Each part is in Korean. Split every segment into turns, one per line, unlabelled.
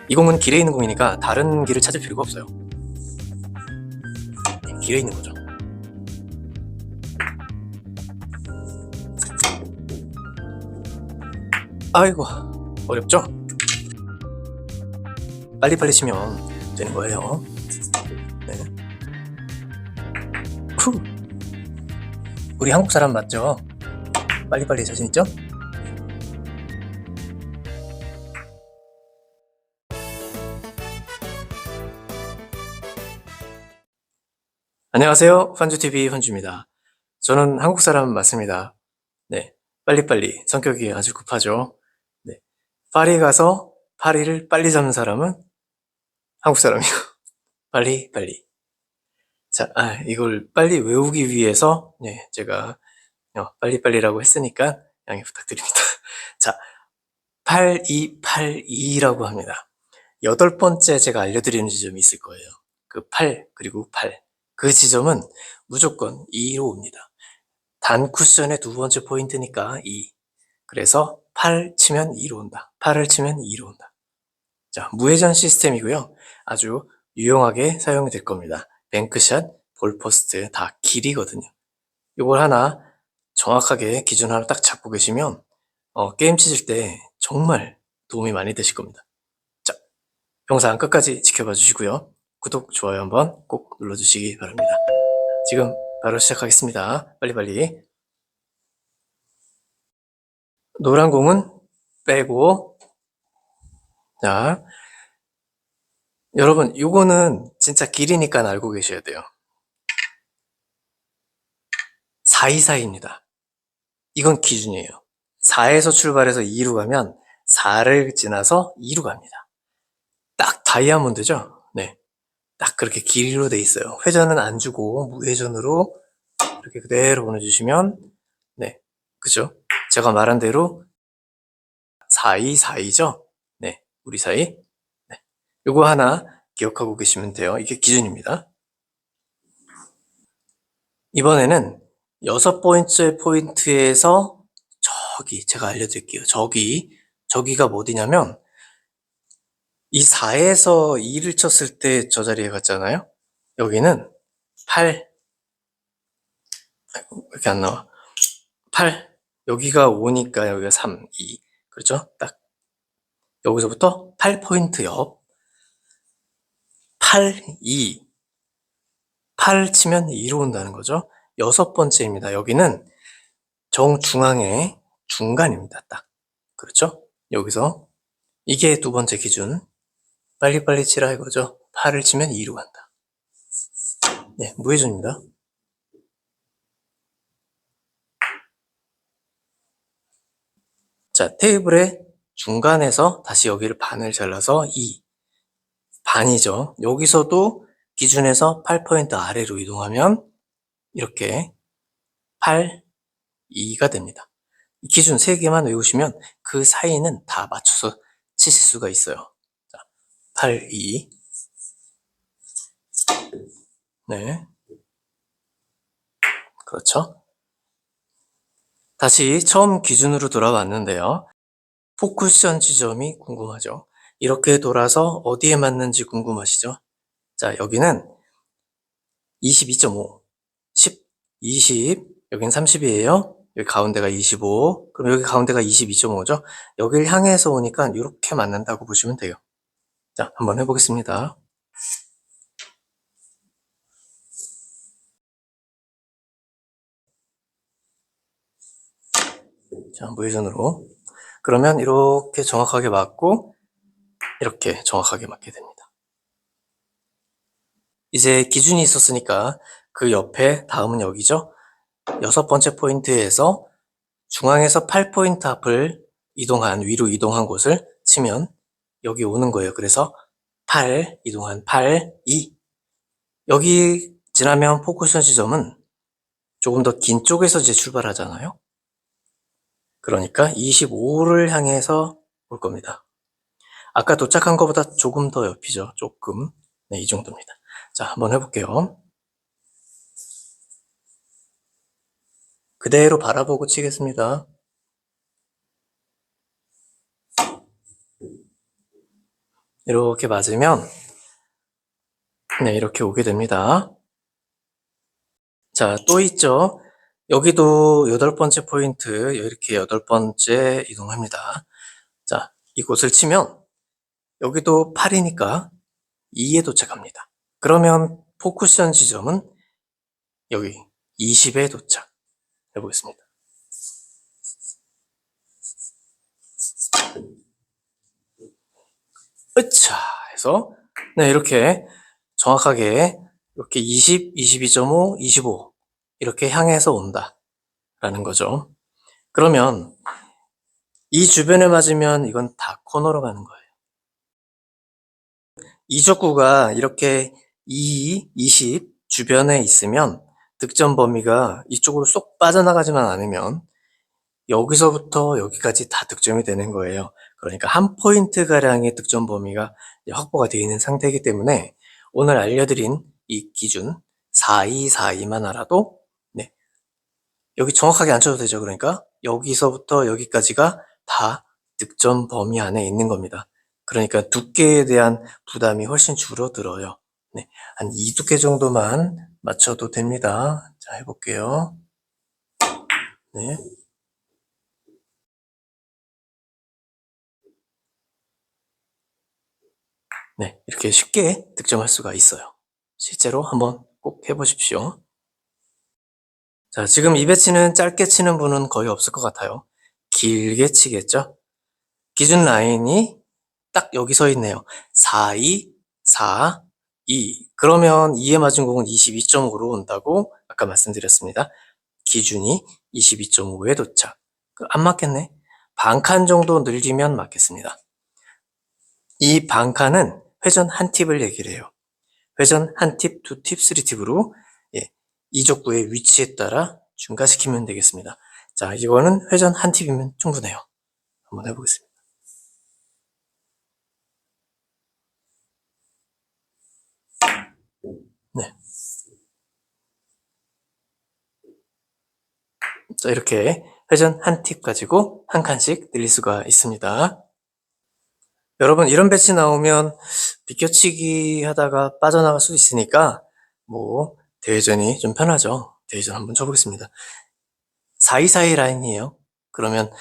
이 공은 길에 있는 공이니까 다른 길을 찾을 필요가 없어요. 길에 있는 거죠. 아이고, 어렵죠? 빨리빨리 치면 되는 거예요. 네. 후. 우리 한국 사람 맞죠? 빨리빨리 자신 있죠? 안녕하세요. 환주TV 환주입니다. 저는 한국 사람 맞습니다. 네. 빨리빨리. 성격이 아주 급하죠. 네. 파리 가서 파리를 빨리 잡는 사람은 한국 사람이고, 빨리빨리. 자, 이걸 빨리 외우기 위해서, 네, 제가 빨리빨리라고 했으니까 양해 부탁드립니다. 자, 8282라고 합니다. 8번째 제가 알려드리는 지점이 있을 거예요. 그 8, 그리고 8. 그 지점은 무조건 2로 옵니다. 단 쿠션의 두 번째 포인트니까 2. 그래서 8 치면 2로 온다. 8을 치면 2로 온다. 자, 무회전 시스템이고요. 아주 유용하게 사용이 될 겁니다. 뱅크샷, 볼포스트 다 길이거든요. 이걸 하나 정확하게 기준 하나 딱 잡고 계시면 게임 치실 때 정말 도움이 많이 되실 겁니다. 자, 영상 끝까지 지켜봐 주시고요. 구독, 좋아요 한번 꼭 눌러주시기 바랍니다. 지금 바로 시작하겠습니다. 빨리빨리. 노란 공은 빼고, 자, 여러분 요거는 진짜 길이니까 알고 계셔야 돼요. 424입니다. 이건 기준이에요. 4에서 출발해서 2로 가면 4를 지나서 2로 갑니다. 딱 다이아몬드죠? 네. 딱 그렇게 길이로 돼 있어요. 회전은 안 주고 무회전으로 이렇게 그대로 보내주시면, 네. 그죠? 제가 말한 대로 4242죠? 네. 우리 사이. 네. 요거 하나 기억하고 계시면 돼요. 이게 기준입니다. 이번에는 6번째 포인트에서 저기 제가 알려드릴게요. 저기가 어디냐면 이 4에서 2를 쳤을 때 저 자리에 갔잖아요. 여기는 8, 왜 이렇게 안 나와? 8, 여기가 5니까 여기가 3, 2. 그렇죠? 딱 여기서부터 8포인트 옆, 8, 2, 8 치면 2로 온다는 거죠. 6번째입니다. 여기는 정중앙의 중간입니다. 딱. 그렇죠? 여기서 이게 두 번째 기준. 빨리빨리 치라 이거죠. 8을 치면 2로 간다. 네, 무회전입니다. 자, 테이블의 중간에서 다시 여기를 반을 잘라서 2. 반이죠. 여기서도 기준에서 8포인트 아래로 이동하면 이렇게 8, 2가 됩니다. 이 기준 3개만 외우시면 그 사이는 다 맞춰서 치실 수가 있어요. 자, 8, 2. 네. 그렇죠. 다시 처음 기준으로 돌아왔는데요. 포쿠션 지점이 궁금하죠. 이렇게 돌아서 어디에 맞는지 궁금하시죠? 자, 여기는 22.5, 10, 20, 여기는 30이에요. 여기 가운데가 25, 그럼 여기 가운데가 22.5죠? 여길 향해서 오니까 이렇게 맞는다고 보시면 돼요. 자, 한번 해보겠습니다. 자, 무회전으로. 그러면 이렇게 정확하게 맞고, 이렇게 정확하게 맞게 됩니다. 이제 기준이 있었으니까 그 옆에 다음은 여기죠? 6번째 포인트에서 중앙에서 8포인트 앞을 위로 이동한 곳을 치면 여기 오는 거예요. 그래서 8, 이동한 8, 2. 여기 지나면 포쿠션 지점은 조금 더 긴 쪽에서 이제 출발하잖아요. 그러니까 25를 향해서 올 겁니다. 아까 도착한 것보다 조금 더 옆이죠. 조금. 네, 이 정도입니다. 자, 한번 해볼게요. 그대로 바라보고 치겠습니다. 이렇게 맞으면 네, 이렇게 오게 됩니다. 자, 또 있죠. 여기도 8번째 포인트, 이렇게 8번째 이동합니다. 자, 이곳을 치면 여기도 8이니까 2에 도착합니다. 그러면 포쿠션 지점은 여기 20에 도착 해보겠습니다. 으차 해서 네, 이렇게 정확하게 이렇게 20, 22.5, 25 이렇게 향해서 온다 라는 거죠. 그러면 이 주변에 맞으면 이건 다 코너로 가는 거예요. 이적구가 이렇게 2, 20 주변에 있으면 득점 범위가 이쪽으로 쏙 빠져나가지만 않으면 여기서부터 여기까지 다 득점이 되는 거예요. 그러니까 한 포인트 가량의 득점 범위가 확보가 되어 있는 상태이기 때문에 오늘 알려드린 이 기준 4242만 알아도 네, 여기 정확하게 안 쳐도 되죠. 그러니까 여기서부터 여기까지가 다 득점 범위 안에 있는 겁니다. 그러니까 두께에 대한 부담이 훨씬 줄어들어요. 네, 한 이 두께 정도만 맞춰도 됩니다. 자, 해볼게요. 네. 네, 이렇게 쉽게 득점할 수가 있어요. 실제로 한번 꼭 해보십시오. 자, 지금 이 배치는 짧게 치는 분은 거의 없을 것 같아요. 길게 치겠죠? 기준 라인이 딱 여기 서 있네요. 4, 2, 4, 2. 그러면 2에 맞은 공은 22.5로 온다고 아까 말씀드렸습니다. 기준이 22.5에 도착. 안 맞겠네. 반 칸 정도 늘리면 맞겠습니다. 이 반 칸은 회전 한 팁을 얘기를 해요. 회전 한 팁, 두 팁, 쓰리 팁으로 예, 이족구의 위치에 따라 중과시키면 되겠습니다. 자, 이거는 회전 한 팁이면 충분해요. 한번 해보겠습니다. 네. 자, 이렇게 회전 한 팁 가지고 한 칸씩 늘릴 수가 있습니다. 여러분, 이런 배치 나오면 비껴치기 하다가 빠져나갈 수도 있으니까 뭐 대회전이 좀 편하죠. 대회전 한번 쳐보겠습니다. 4-2-4-2 라인이에요. 그러면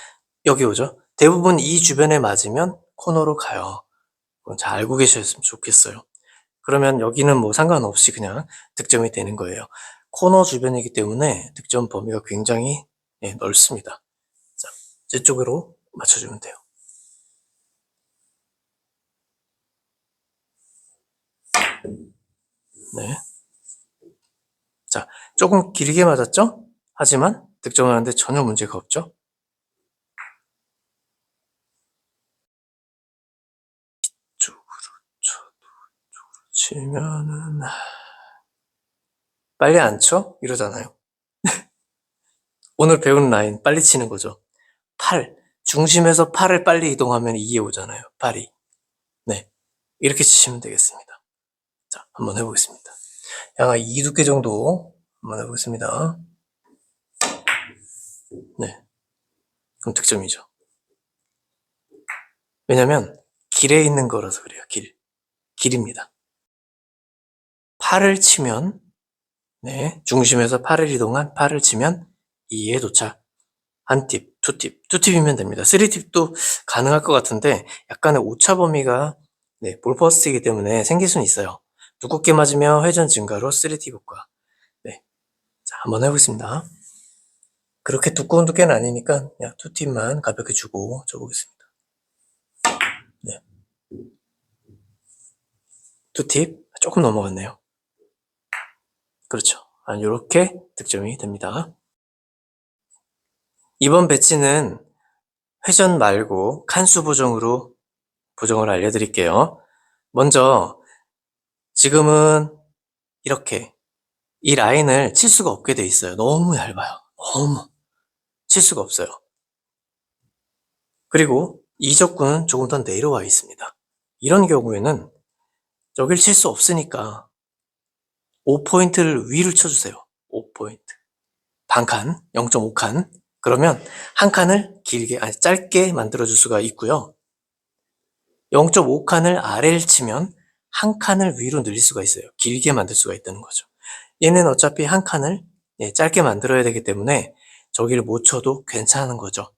여기 오죠. 대부분 이 주변에 맞으면 코너로 가요. 그건 잘 알고 계셨으면 좋겠어요. 그러면 여기는 뭐 상관없이 그냥 득점이 되는 거예요. 코너 주변이기 때문에 득점 범위가 굉장히 넓습니다. 자, 이쪽으로 맞춰주면 돼요. 네. 자, 조금 길게 맞았죠? 하지만 득점하는데 전혀 문제가 없죠? 이쪽으로 치면은 빨리 안 쳐? 이러잖아요. 오늘 배운 라인 빨리 치는 거죠. 8. 중심에서 8을 빨리 이동하면 2에 오잖아요. 8이. 네. 이렇게 치시면 되겠습니다. 자, 한번 해보겠습니다. 양아 2두께 정도 한번 해보겠습니다. 네. 그럼 득점이죠. 왜냐면 길에 있는 거라서 그래요. 길입니다. 8을 치면 네, 중심에서 8을 이동한 8을 치면 2에 도착. 한 팁, 두 팁이면 됩니다. 3팁도 가능할 것 같은데 약간의 오차 범위가 네, 볼퍼스트이기 때문에 생길 수는 있어요. 두껍게 맞으면 회전 증가로 3팁 효과. 네, 자, 한번 해보겠습니다. 그렇게 두꺼운 두께는 아니니까 그냥 두 팁만 가볍게 주고 줘보겠습니다. 네, 두 팁 조금 넘어갔네요. 그렇죠. 이렇게 득점이 됩니다. 이번 배치는 회전 말고 칸수 보정으로 보정을 알려드릴게요. 먼저 지금은 이렇게 이 라인을 칠 수가 없게 돼 있어요. 너무 얇아요. 너무 칠 수가 없어요. 그리고 이 적구는 조금 더 내려와 있습니다. 이런 경우에는 여길 칠 수 없으니까 5포인트를 위로 쳐주세요. 5포인트. 반칸, 0.5칸. 그러면 한 칸을 길게, 짧게 만들어줄 수가 있고요. 0.5칸을 아래를 치면 한 칸을 위로 늘릴 수가 있어요. 길게 만들 수가 있다는 거죠. 얘는 어차피 한 칸을 짧게 만들어야 되기 때문에 저기를 못 쳐도 괜찮은 거죠.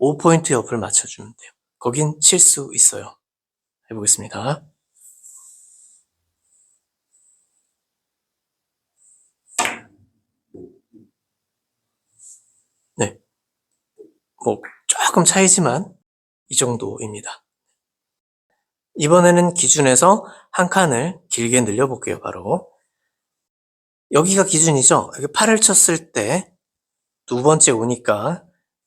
5포인트 옆을 맞춰주면 돼요. 거긴 칠 수 있어요. 해보겠습니다. 네. 뭐 조금 차이지만 이 정도입니다. 이번에는 기준에서 한 칸을 길게 늘려볼게요. 바로 여기가 기준이죠. 여기 8을 쳤을 때 두 번째 오니까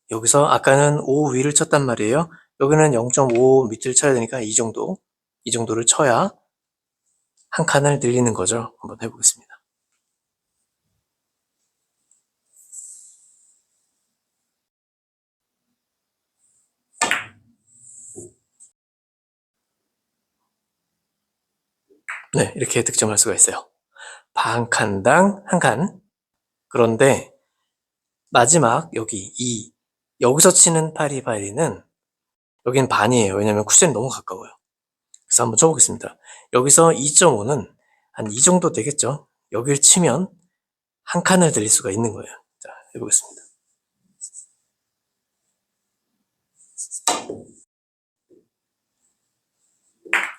여기서 아까는 5 위를 쳤단 말이에요. 여기는 0.5 밑을 쳐야 되니까 이 정도를 쳐야 한 칸을 늘리는 거죠. 한번 해보겠습니다. 네, 이렇게 득점할 수가 있어요. 반 칸당 한 칸. 그런데 마지막 여기 2, 여기서 치는 파리파리는 여기는 반이에요. 왜냐면 쿠션이 너무 가까워요. 그래서 한번 쳐보겠습니다. 여기서 2.5는 한 이 정도 되겠죠. 여기를 치면 한 칸을 늘릴 수가 있는 거예요. 자, 해보겠습니다.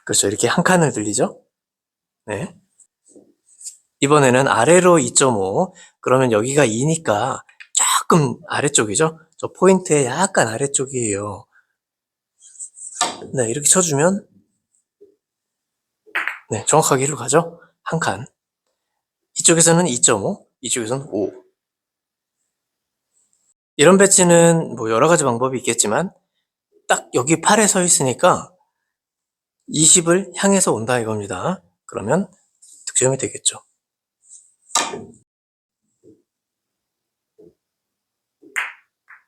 그렇죠. 이렇게 한 칸을 늘리죠. 네. 이번에는 아래로 2.5. 그러면 여기가 2니까 조금 아래쪽이죠. 저 포인트의 약간 아래쪽이에요. 네, 이렇게 쳐주면 네, 정확하게 1로 가죠. 한 칸. 이쪽에서는 2.5, 이쪽에서는 5. 이런 배치는 뭐 여러 가지 방법이 있겠지만 딱 여기 8에 서 있으니까 20을 향해서 온다 이겁니다. 그러면 득점이 되겠죠.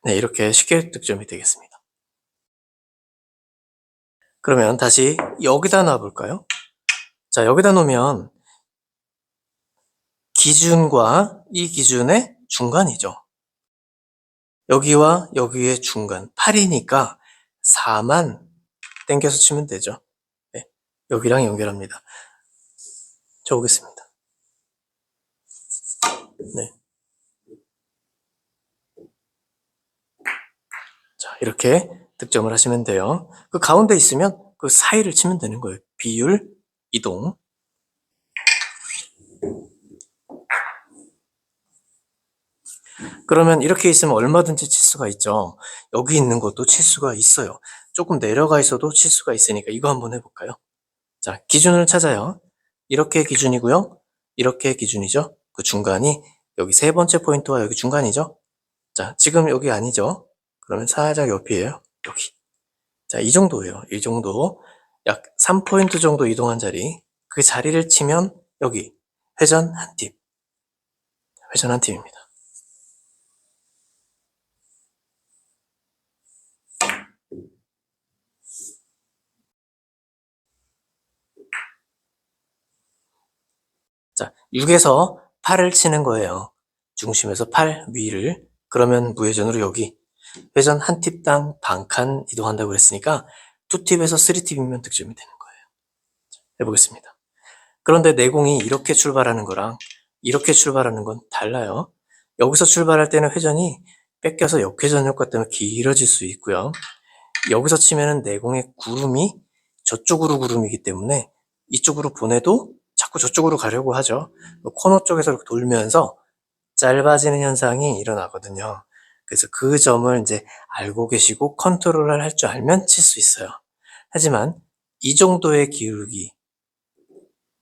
네, 이렇게 쉽게 득점이 되겠습니다. 그러면 다시 여기다 놔볼까요? 자, 여기다 놓으면 기준과 이 기준의 중간이죠. 여기와 여기의 중간 8이니까 4만 땡겨서 치면 되죠. 네, 여기랑 연결합니다. 쳐보겠습니다. 네. 자, 이렇게 득점을 하시면 돼요. 그 가운데 있으면 그 사이를 치면 되는 거예요. 비율, 이동. 그러면 이렇게 있으면 얼마든지 칠 수가 있죠. 여기 있는 것도 칠 수가 있어요. 조금 내려가 있어도 칠 수가 있으니까 이거 한번 해볼까요? 자, 기준을 찾아요. 이렇게 기준이고요. 이렇게 기준이죠. 그 중간이 여기 세 번째 포인트와 여기 중간이죠. 자, 지금 여기 아니죠. 그러면 살짝 옆이에요. 여기. 자, 이 정도예요. 이 정도. 약 3포인트 정도 이동한 자리. 그 자리를 치면 여기 회전 한 팁. 회전 한 팁입니다. 자, 6에서 8을 치는 거예요. 중심에서 8 위를. 그러면 무회전으로 여기 회전 한 팁당 반칸 이동한다고 그랬으니까 2팁에서 3팁이면 득점이 되는 거예요. 해보겠습니다. 그런데 내공이 이렇게 출발하는 거랑 이렇게 출발하는 건 달라요. 여기서 출발할 때는 회전이 뺏겨서 역회전 효과 때문에 길어질 수 있고요. 여기서 치면은 내공의 구름이 저쪽으로 구름이기 때문에 이쪽으로 보내도 자꾸 저쪽으로 가려고 하죠. 코너 쪽에서 이렇게 돌면서 짧아지는 현상이 일어나거든요. 그래서 그 점을 이제 알고 계시고 컨트롤을 할 줄 알면 칠 수 있어요. 하지만 이 정도의 기울기,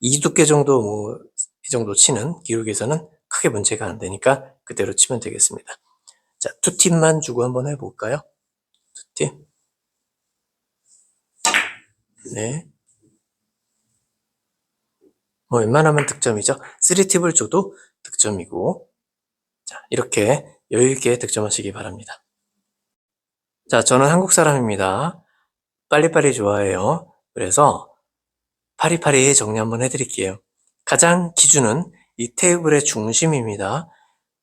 이 두께 정도 이 정도 치는 기울기에서는 크게 문제가 안 되니까 그대로 치면 되겠습니다. 자, 2팁만 주고 한번 해볼까요? 2팁. 네. 뭐 웬만하면 득점이죠. 3팁을 줘도 득점이고. 자, 이렇게 여유있게 득점하시기 바랍니다. 자, 저는 한국 사람입니다. 빨리빨리 좋아해요. 그래서 파리파리 정리 한번 해드릴게요. 가장 기준은 이 테이블의 중심입니다.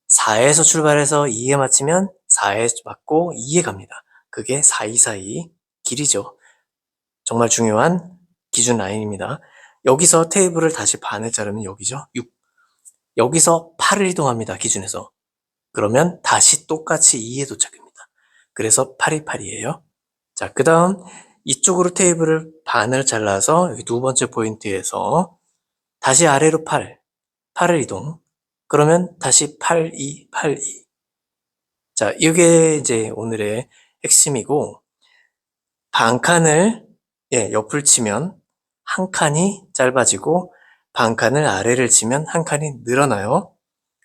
4에서 출발해서 2에 맞추면 4에 맞고 2에 갑니다. 그게 4, 2, 4, 2 길이죠. 정말 중요한 기준 라인입니다. 여기서 테이블을 다시 반을 자르면 여기죠. 6. 여기서 8을 이동합니다. 기준에서. 그러면 다시 똑같이 2에 도착합니다. 그래서 8이 8이에요. 자, 그 다음 이쪽으로 테이블을 반을 잘라서 여기 두 번째 포인트에서 다시 아래로 8을 이동. 그러면 다시 8, 2, 8, 2. 자, 이게 이제 오늘의 핵심이고, 반칸을 옆을 치면 한 칸이 짧아지고 반칸을 아래를 치면 한 칸이 늘어나요.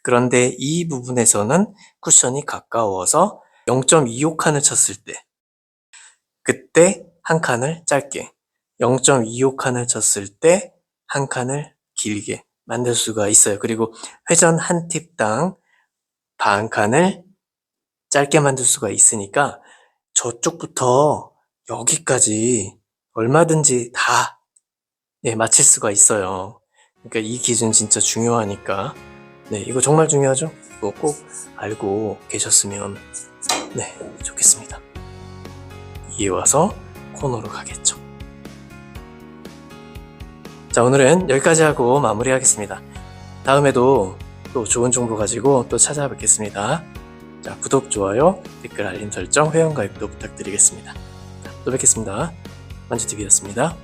그런데 이 부분에서는 쿠션이 가까워서 0.25칸을 쳤을 때 그때 한 칸을 짧게, 0.25칸을 쳤을 때 한 칸을 길게 만들 수가 있어요. 그리고 회전 한 팁당 반 칸을 짧게 만들 수가 있으니까 저쪽부터 여기까지 얼마든지 다 맞힐 수가 있어요. 그러니까 이 기준 진짜 중요하니까 이거 정말 중요하죠? 이거 꼭 알고 계셨으면 좋겠습니다. 이어와서 코너로 가겠죠. 자, 오늘은 여기까지 하고 마무리하겠습니다. 다음에도 또 좋은 정보 가지고 또 찾아뵙겠습니다. 자, 구독, 좋아요, 댓글, 알림 설정, 회원가입도 부탁드리겠습니다. 또 뵙겠습니다. 만주TV였습니다.